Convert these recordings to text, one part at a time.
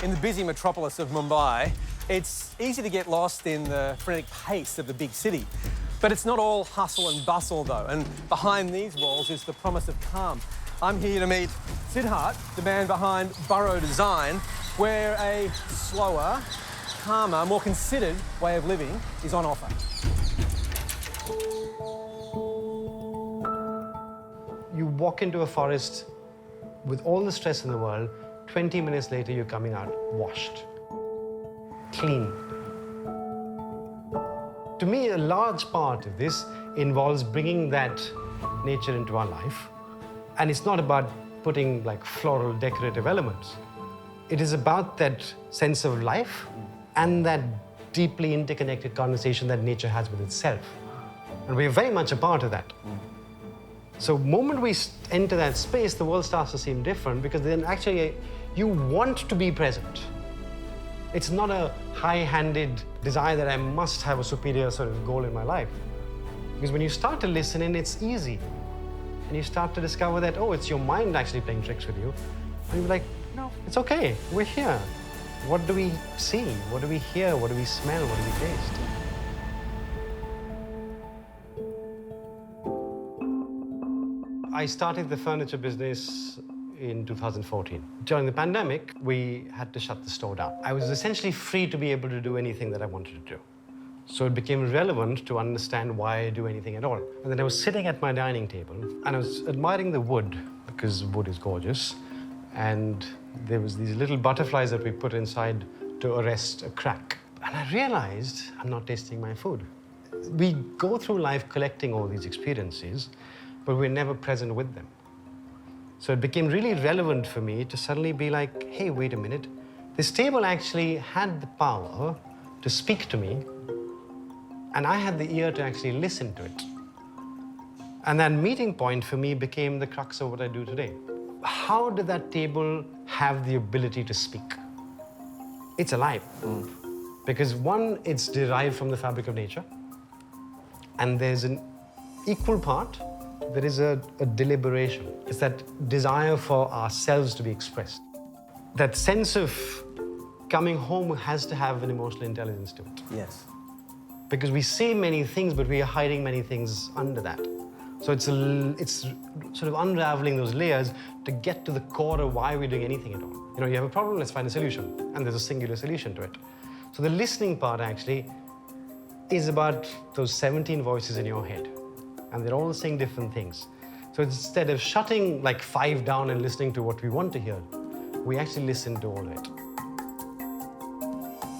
In the busy metropolis of Mumbai, it's easy to get lost in the frenetic pace of the big city. But it's not all hustle and bustle, though, and behind these walls is the promise of calm. I'm here to meet Siddharth, the man behind Baro Design, where a slower, calmer, more considered way of living is on offer. You walk into a forest with all the stress in the world, 20 minutes later you're coming out washed, clean. To me, a large part of this involves bringing that nature into our life. And it's not about putting like floral decorative elements. It is about that sense of life and that deeply interconnected conversation that nature has with itself. And we're very much a part of that. So the moment we enter that space, the world starts to seem different because then actually you want to be present. It's not a high-handed desire that I must have a superior sort of goal in my life. Because when you start to listen in, it's easy. And you start to discover that, oh, it's your mind actually playing tricks with you. And you're like, no, it's okay, we're here. What do we see? What do we hear? What do we smell? What do we taste? I started the furniture business in 2014. During the pandemic, we had to shut the store down. I was essentially free to be able to do anything that I wanted to do. So it became relevant to understand why I do anything at all. And then I was sitting at my dining table and I was admiring the wood because wood is gorgeous. And there was these little butterflies that we put inside to arrest a crack. And I realized I'm not tasting my food. We go through life collecting all these experiences, but we're never present with them. So it became really relevant for me to suddenly be like, hey, wait a minute. This table actually had the power to speak to me, and I had the ear to actually listen to it. And that meeting point for me became the crux of what I do today. How did that table have the ability to speak? It's alive. Because one, it's derived from the fabric of nature, and there's an equal part. There is a deliberation. It's that desire for ourselves to be expressed. That sense of coming home has to have an emotional intelligence to it. Yes. Because we say many things, but we are hiding many things under that. So it's sort of unraveling those layers to get to the core of why we're doing anything at all. You know, you have a problem, let's find a solution. And there's a singular solution to it. So the listening part actually is about those 17 voices in your head. And they're all saying different things. So instead of shutting like 5 down and listening to what we want to hear, we actually listen to all of it.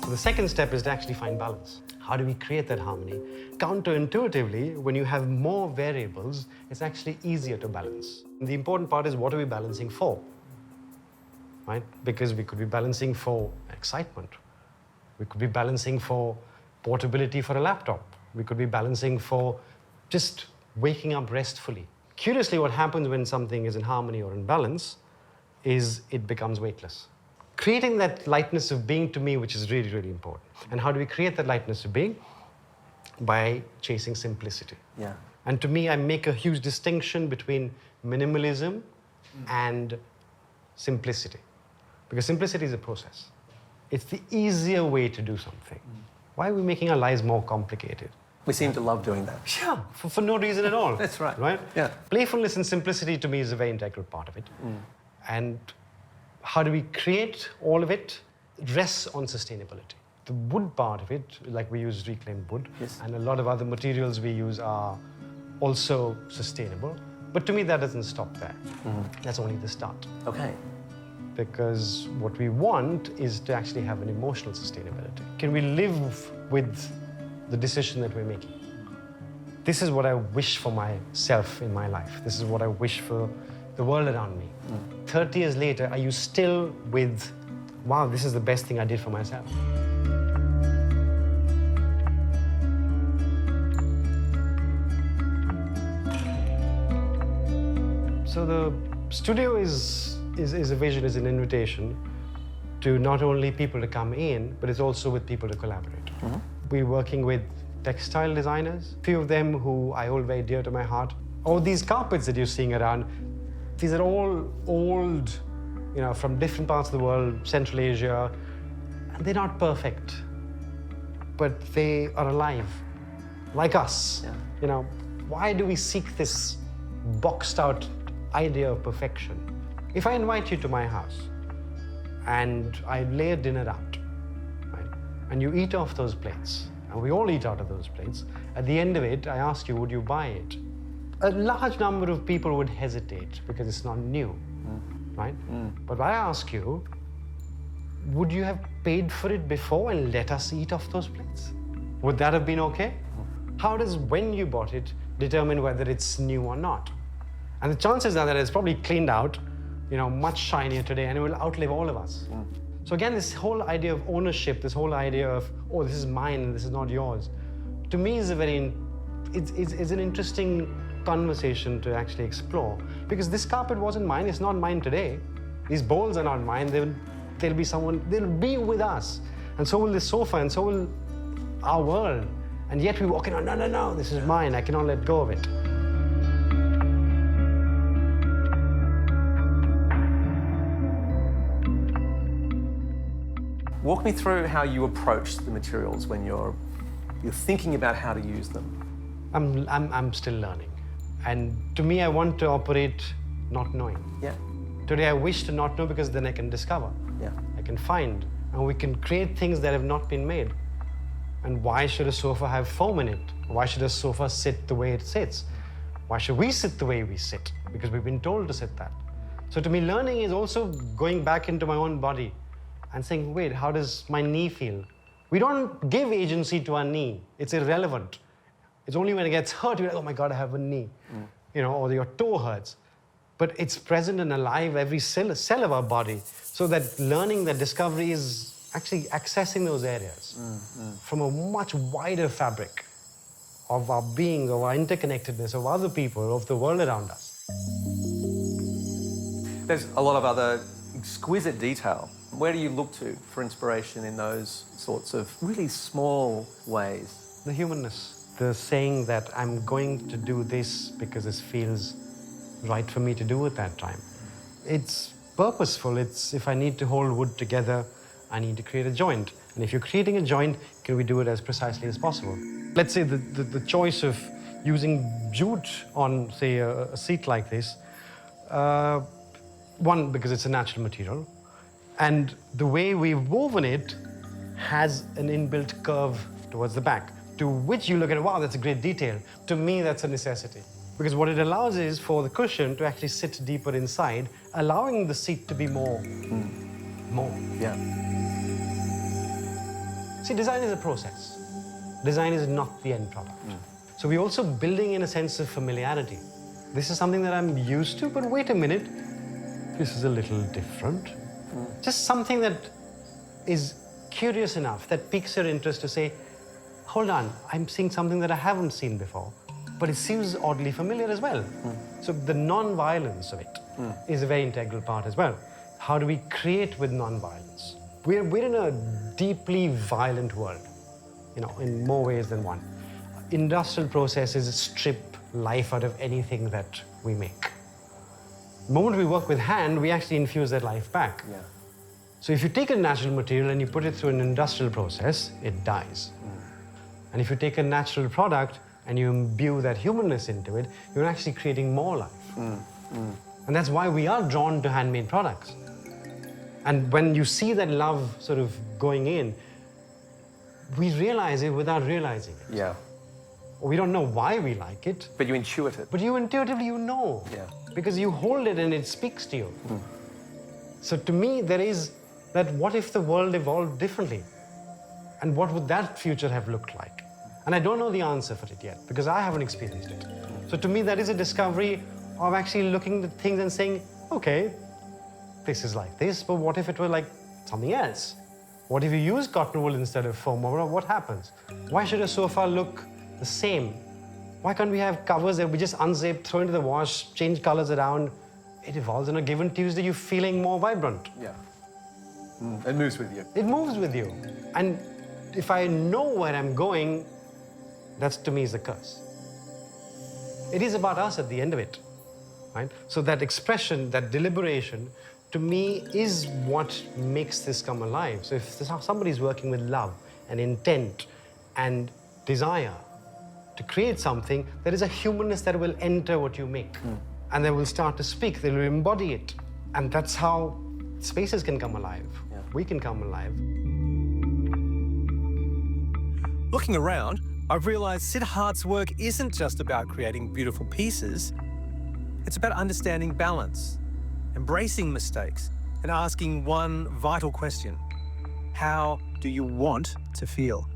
So the second step is to actually find balance. How do we create that harmony? Counterintuitively, when you have more variables, it's actually easier to balance. And the important part is, what are we balancing for? Right? Because we could be balancing for excitement. We could be balancing for portability for a laptop. We could be balancing for just waking up restfully. Curiously, what happens when something is in harmony or in balance is it becomes weightless. Creating that lightness of being, to me, which is really, really important. And how do we create that lightness of being? By chasing simplicity. Yeah. And to me, I make a huge distinction between minimalism and simplicity. Because simplicity is a process. It's the easier way to do something. Why are we making our lives more complicated? We seem to love doing that. Yeah, for no reason at all. That's right. Right? Yeah. Playfulness and simplicity to me is a very integral part of it. And how do we create all of it? It rests on sustainability. The wood part of it, like we use reclaimed wood, Yes. and a lot of other materials we use are also sustainable. But to me, that doesn't stop there. That's only the start. Okay. Because what we want is to actually have an emotional sustainability. Can we live with the decision that we're making? This is what I wish for myself in my life. This is what I wish for the world around me. 30 years later, are you still with, wow, this is the best thing I did for myself? So the studio is a vision, is an invitation to not only people to come in, but it's also with people to collaborate. We're working with textile designers, a few of them who I hold very dear to my heart. All these carpets that you're seeing around, these are all old from different parts of the world, Central Asia, and they're not perfect, but they are alive, like us. Yeah. Why do we seek this boxed out idea of perfection? If I invite you to my house and I lay a dinner out, right, and you eat off those plates, and we all eat out of those plates, at the end of it, I ask you, would you buy it? A large number of people would hesitate because it's not new, right? But I ask you, would you have paid for it before and let us eat off those plates? Would that have been okay? How does when you bought it determine whether it's new or not? And the chances are that it's probably cleaned out, much shinier today, and it will outlive all of us. So again, this whole idea of ownership, this whole idea of, oh, this is mine and this is not yours, to me is it's an interesting conversation to actually explore. Because this carpet wasn't mine, it's not mine today. These bowls are not mine, they'll be with us. And so will this sofa, and so will our world. And yet we walk in on, no, this is mine, I cannot let go of it. Walk me through how you approach the materials when you're thinking about how to use them. I'm still learning. And to me, I want to operate not knowing. Yeah. Today, I wish to not know because then I can discover. Yeah. I can find, and we can create things that have not been made. And why should a sofa have foam in it? Why should a sofa sit the way it sits? Why should we sit the way we sit? Because we've been told to sit that. So to me, learning is also going back into my own body and saying, wait, how does my knee feel? We don't give agency to our knee. It's irrelevant. It's only when it gets hurt, you're like, oh my God, I have a knee. Or your toe hurts. But it's present and alive, every cell of our body. So that learning, that discovery is actually accessing those areas from a much wider fabric of our being, of our interconnectedness, of other people, of the world around us. There's a lot of other exquisite detail. Where do you look to for inspiration in those sorts of really small ways? The humanness, the saying that I'm going to do this because this feels right for me to do at that time. It's purposeful. It's if I need to hold wood together, I need to create a joint. And if you're creating a joint, can we do it as precisely as possible? Let's say the choice of using jute on, say, a seat like this, one, because it's a natural material, and the way we've woven it has an inbuilt curve towards the back, to which you look at, wow, that's a great detail. To me, that's a necessity. Because what it allows is for the cushion to actually sit deeper inside, allowing the seat to be more. Yeah. See, design is a process. Design is not the end product. So we're also building in a sense of familiarity. This is something that I'm used to, but wait a minute, this is a little different. Just something that is curious enough, that piques your interest to say, hold on, I'm seeing something that I haven't seen before, but it seems oddly familiar as well. So the non-violence of it is a very integral part as well. How do we create with non-violence? We're in a deeply violent world, in more ways than one. Industrial processes strip life out of anything that we make. The moment we work with hand, we actually infuse that life back. Yeah. So if you take a natural material and you put it through an industrial process, it dies. And if you take a natural product and you imbue that humanness into it, you're actually creating more life. And that's why we are drawn to handmade products. And when you see that love sort of going in, we realize it without realizing it. Yeah. We don't know why we like it. But you intuit it. But you intuitively, know. Yeah. Because you hold it and it speaks to you. So to me, there is that what if the world evolved differently? And what would that future have looked like? And I don't know the answer for it yet, because I haven't experienced it. So to me, that is a discovery of actually looking at things and saying, okay, this is like this, but what if it were like something else? What if you use cotton wool instead of foam? Or what happens? Why should a sofa look the same? Why can't we have covers that we just unzip, throw into the wash, change colors around? It evolves on a given Tuesday, you're feeling more vibrant. Yeah. It moves with you. It moves with you. And if I know where I'm going, that to me is the curse. It is about us at the end of it, right? So that expression, that deliberation, to me, is what makes this come alive. So if somebody's working with love and intent and desire to create something, there is a humanness that will enter what you make. And they will start to speak, they will embody it. And that's how spaces can come alive. Yeah. We can come alive. Looking around, I've realised Siddharth's work isn't just about creating beautiful pieces. It's about understanding balance, embracing mistakes, and asking one vital question: how do you want to feel?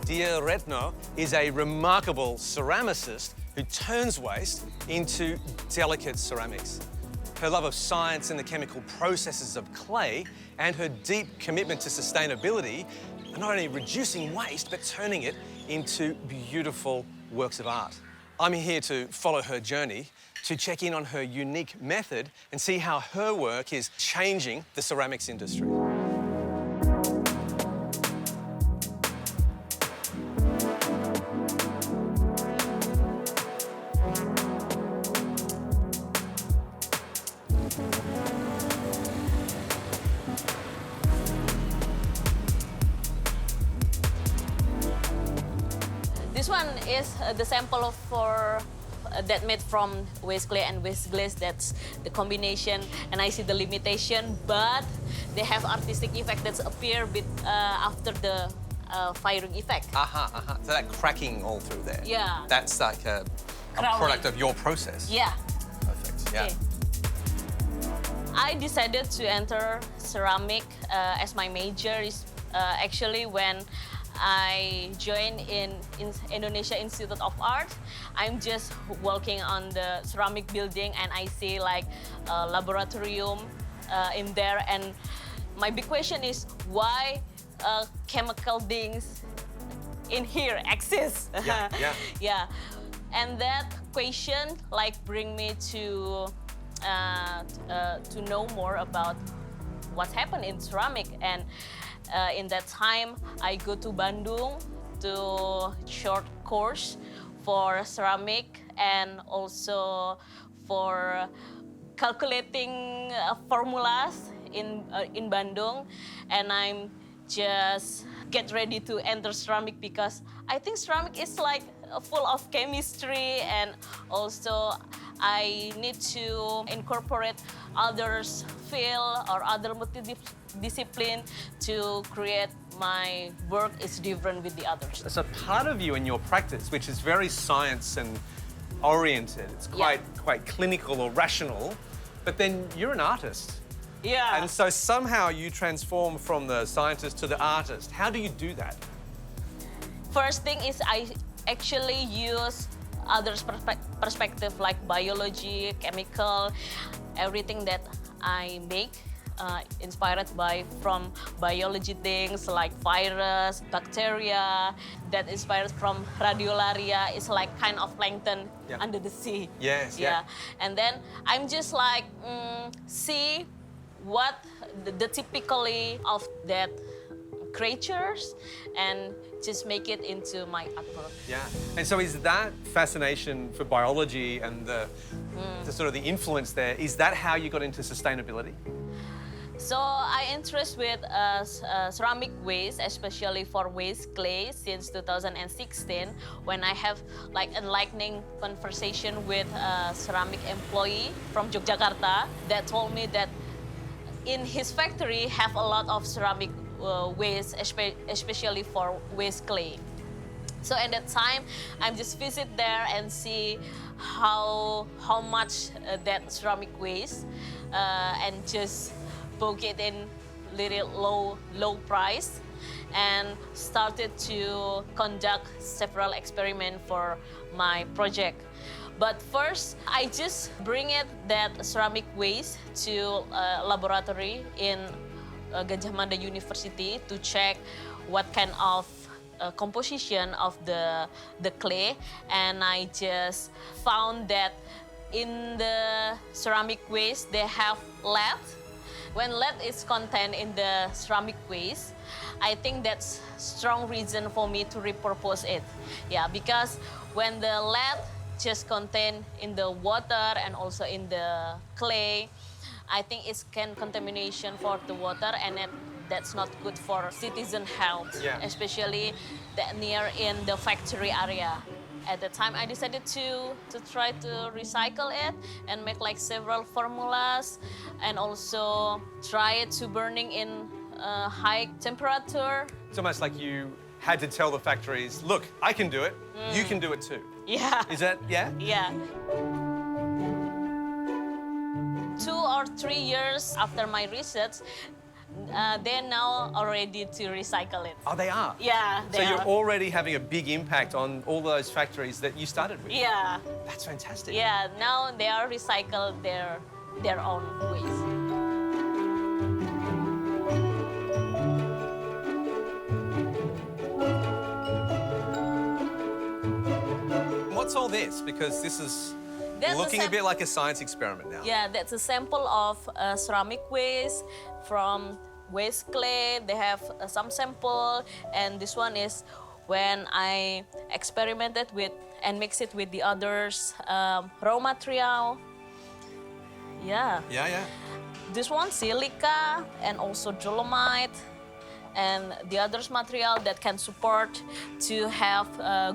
Dia Retno is a remarkable ceramicist who turns waste into delicate ceramics. Her love of science and the chemical processes of clay and her deep commitment to sustainability are not only reducing waste, but turning it into beautiful works of art. I'm here to follow her journey, to check in on her unique method and see how her work is changing the ceramics industry. This one is the sample for that made from waste clay and waste glaze. That's the combination, and I see the limitation, but they have artistic effect that's appear bit after the firing effect. So that cracking all through there. Yeah. That's like a product of your process. Yeah. Perfect. Yeah. Okay. I decided to enter ceramic as my major is actually when I joined in Indonesia Institute of Art. I'm just working on the ceramic building and I see like a laboratorium in there, and my big question is why chemical things in here exist. Yeah. And that question like bring me to know more about what's happened in ceramic. And in that time, I go to Bandung to short course for ceramic and also for calculating formulas in Bandung. And I'm just get ready to enter ceramic because I think ceramic is like full of chemistry, and also I need to incorporate others' field or other multidiscipline to create my work is different with the others. It's a part of you in your practice, which is very science and oriented. It's quite clinical or rational, but then you're an artist. Yeah. And so somehow you transform from the scientist to the artist. How do you do that? First thing is I actually use others' perspective like biology, chemical, everything that I make inspired from biology things like virus, bacteria, that inspired from radiolaria. It's like kind of plankton under the sea. Yes, yeah. And then I'm just like see what the typically of that creatures and just make it into my artwork. Yeah. And so is that fascination for biology and the sort of the influence there, is that how you got into sustainability? So I interest with ceramic waste, especially for waste clay, since 2016, when I have like enlightening conversation with a ceramic employee from Yogyakarta that told me that in his factory have a lot of ceramic waste, especially for waste clay. So at that time, I'm just visit there and see how much that ceramic waste and just book it in little low price, and started to conduct several experiments for my project. But first, I just bring that ceramic waste to a laboratory in Gajah Mada University to check what kind of composition of the clay, and I just found that in the ceramic waste they have lead. When lead is contained in the ceramic waste, I think that's strong reason for me to repurpose it. Yeah, because when the lead just contained in the water and also in the clay, I think it's can contamination for the water, and that's not good for citizen health, especially near in the factory area. At the time, I decided to try to recycle it and make like several formulas, and also try it to burning in high temperature. It's almost like you had to tell the factories, look, I can do it, you can do it too. Yeah. Is that, yeah? Yeah. 2 or 3 years after my research, they're now already to recycle it. Oh, they are? Yeah, So you're already having a big impact on all those factories that you started with? Yeah. That's fantastic. Yeah, now they are recycle their own waste. What's all this? Because this is That's looking a bit like a science experiment now. Yeah, that's a sample of ceramic waste from waste clay. They have some sample, and this one is when I experimented with and mix it with the others raw material. Yeah. Yeah, yeah. This one silica and also dolomite, and the others material that can support to have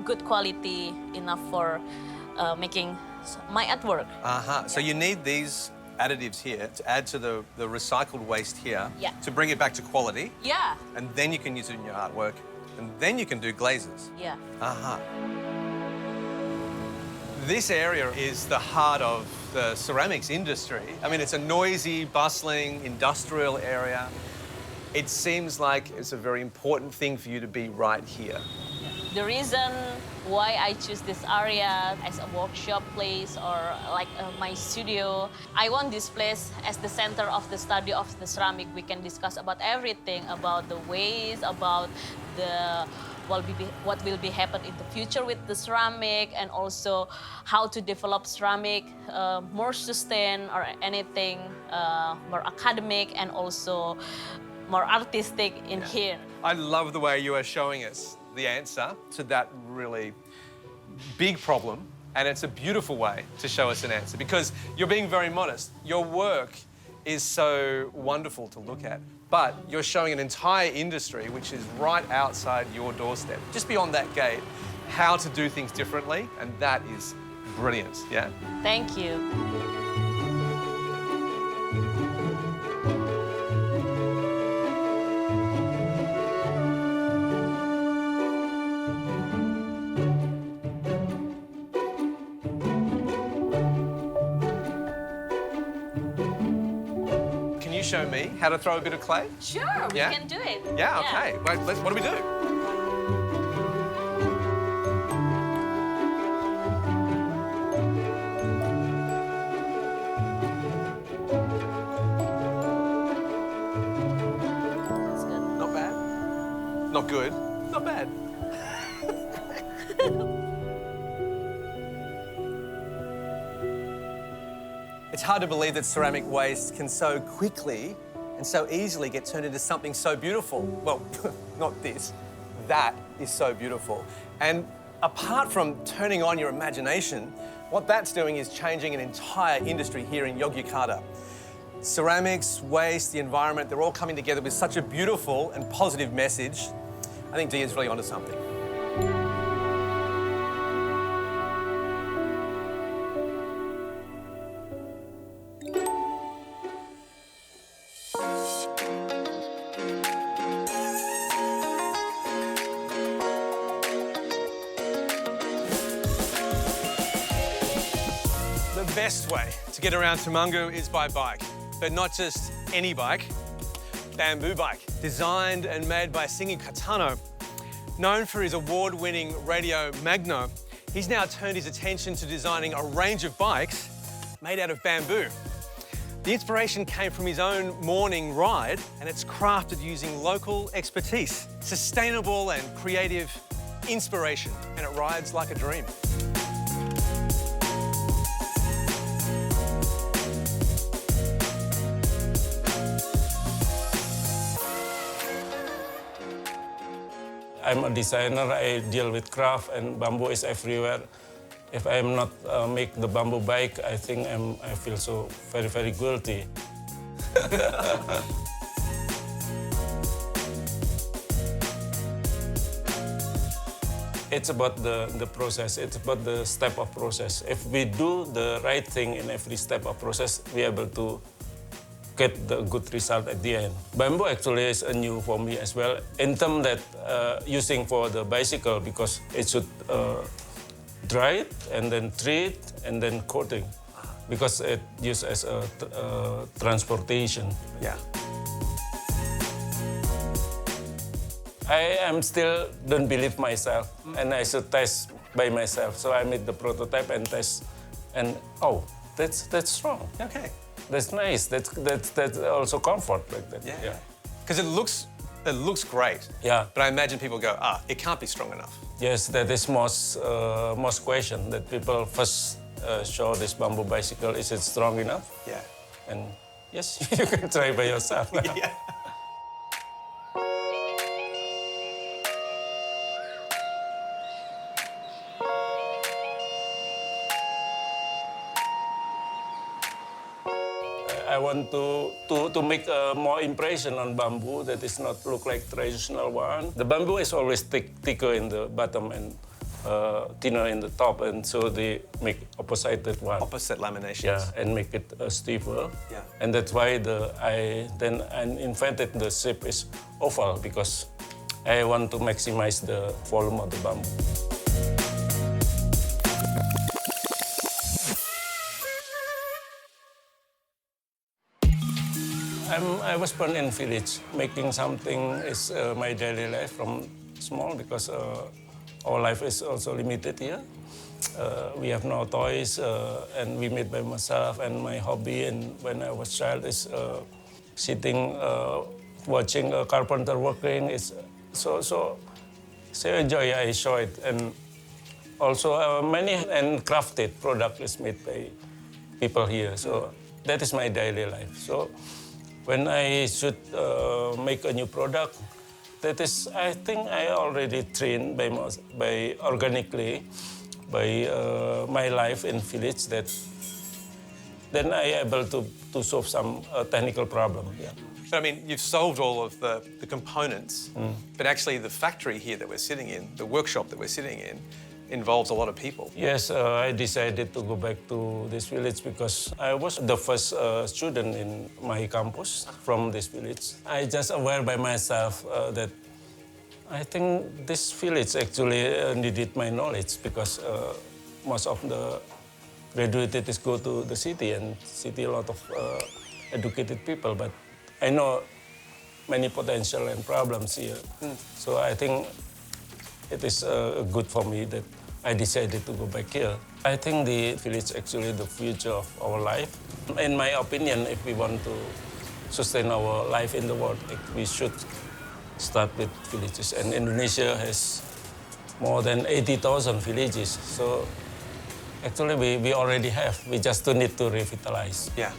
good quality enough for making my artwork. So you need these additives here to add to the recycled waste here to bring it back to quality. Yeah. And then you can use it in your artwork, and then you can do glazes. Yeah. This area is the heart of the ceramics industry. I mean, it's a noisy, bustling, industrial area. It seems like it's a very important thing for you to be right here. The reason why I choose this area as a workshop place or like my studio, I want this place as the center of the study of the ceramic. We can discuss about everything, about the ways, about the what will be happen in the future with the ceramic, and also how to develop ceramic more sustain or anything more academic and also more artistic in here. I love the way you are showing us the answer to that really big problem, and it's a beautiful way to show us an answer because you're being very modest. Your work is so wonderful to look at, but you're showing an entire industry which is right outside your doorstep, just beyond that gate, how to do things differently, and that is brilliant, yeah? Thank you. Show me how to throw a bit of clay? Sure, yeah? We can do it. Yeah, okay. Wait, what do we do? That's good. Not bad. Not good. Not bad. It's hard to believe that ceramic waste can so quickly and so easily get turned into something so beautiful. Well, not this. That is so beautiful. And apart from turning on your imagination, what that's doing is changing an entire industry here in Yogyakarta. Ceramics, waste, the environment, they're all coming together with such a beautiful and positive message. I think Dia's really onto something. The best way to get around Temanggu is by bike, but not just any bike, bamboo bike. Designed and made by Singi Katano, known for his award-winning radio Magno, He's now turned his attention to designing a range of bikes made out of bamboo. The inspiration came from his own morning ride, and it's crafted using local expertise, sustainable and creative inspiration, and it rides like a dream. I'm a designer, I deal with craft and bamboo is everywhere. If I'm not make the bamboo bike, I think I feel so very, very guilty. It's about the process, it's about the step of process. If we do the right thing in every step of process, we're able to get the good result at the end. Bamboo actually is a new for me as well, in terms that using for the bicycle, because it should dry it and then treat and then coating, because it used as a transportation. Yeah. I am still don't believe myself, and I should test by myself. So I made the prototype and test, and oh, that's strong. Okay. That's nice. That's also comfort like that. Yeah. Because it looks great. Yeah. But I imagine people go, it can't be strong enough. Yes, that is most question that people first show this bamboo bicycle. Is it strong enough? Yeah. And yes, you can try by yourself. Yeah. I want to make more impression on bamboo that is not look like traditional one. The bamboo is always thicker in the bottom and thinner in the top, and so they make opposite one. Opposite laminations. Yeah, and make it stiffer. Yeah. And that's why I invented the shape is oval, because I want to maximize the volume of the bamboo. I was born in village. Making something is my daily life from small, because our life is also limited here. We have no toys, and we made by myself. And my hobby, and when I was child, is sitting, watching a carpenter working. Is so enjoy. I show it, and also many and crafted product is made by people here. So that is my daily life. So when I should make a new product, that is, I think I already trained by organically, by my life in village, that then I able to solve some technical problem. Yeah. But I mean, you've solved all of the components, but actually the factory here that we're sitting in, the workshop that we're sitting in, involves a lot of people. Yes, I decided to go back to this village because I was the first student in my campus from this village. I just aware by myself that I think this village actually needed my knowledge, because most of the graduated go to the city, and city a lot of educated people, but I know many potential and problems here. So I think it is good for me that I decided to go back here. I think the village actually the future of our life. In my opinion, if we want to sustain our life in the world, we should start with villages. And Indonesia has more than 80,000 villages. So actually we already have. We just need to revitalize. Yeah.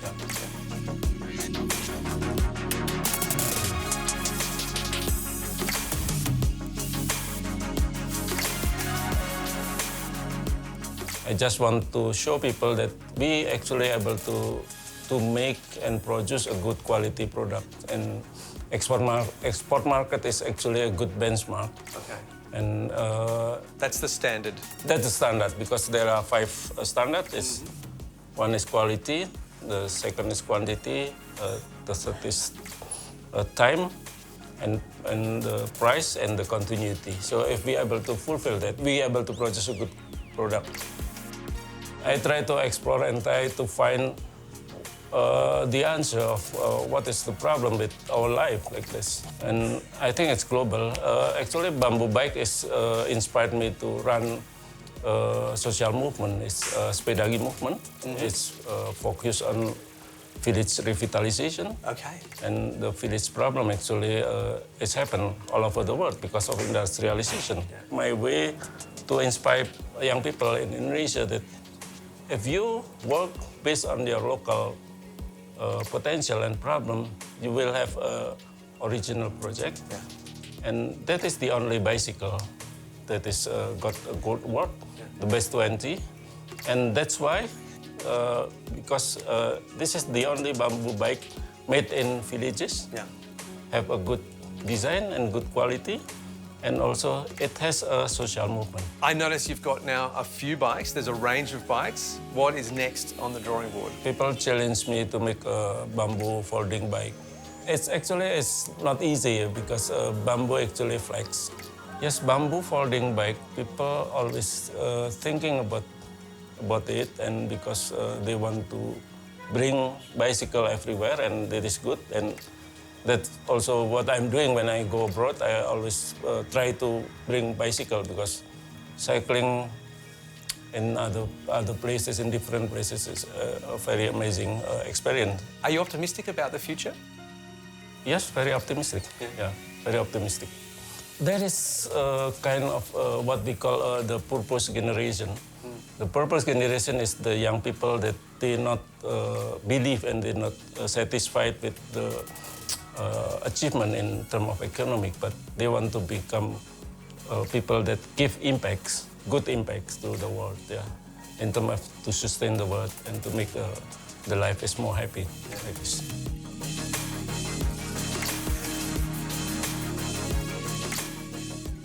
I just want to show people that we actually able to make and produce a good quality product, and export market is actually a good benchmark. Okay. And that's the standard. That's the standard, because there are 5 standards. One is quality, the second is quantity, the third is time, and the price and the continuity. So if we are able to fulfill that, we are able to produce a good product. I try to explore and try to find the answer of what is the problem with our life like this. And I think it's global. Actually, bamboo bike is inspired me to run social movement. It's Spedagi movement. It's focused on village revitalization. Okay. And the village problem actually it's happened all over the world because of industrialization. My way to inspire young people in Indonesia that if you work based on your local potential and problem, you will have an original project. And that is the only bicycle that is got a good work, the best 20. And that's why, because this is the only bamboo bike made in villages, have a good design and good quality, and also it has a social movement. I notice you've got now a few bikes. There's a range of bikes. What is next on the drawing board? People challenge me to make a bamboo folding bike. It's not easy because bamboo actually flex. Yes, bamboo folding bike, people always thinking about it, and because they want to bring bicycle everywhere, and that is good. And that's also what I'm doing when I go abroad. I always try to bring bicycle because cycling in other places, in different places, is a very amazing experience. Are you optimistic about the future? Yes, very optimistic. Yeah, very optimistic. There is kind of what we call the purpose generation. The purpose generation is the young people that they not believe and they're not satisfied with the achievement in terms of economic, but they want to become people that give impacts, good impacts to the world, in terms of to sustain the world and to make the life is more happy. Like this.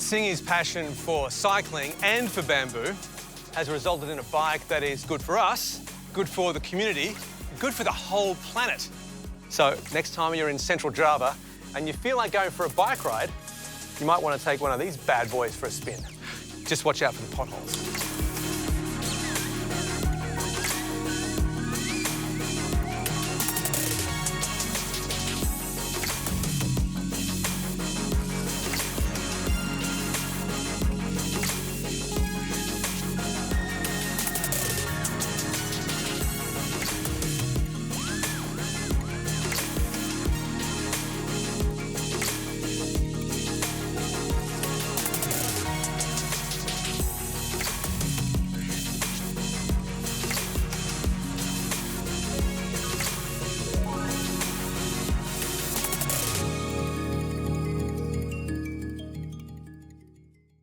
Singy's passion for cycling and for bamboo has resulted in a bike that is good for us, good for the community, good for the whole planet. So next time you're in central Java and you feel like going for a bike ride, you might want to take one of these bad boys for a spin. Just watch out for the potholes.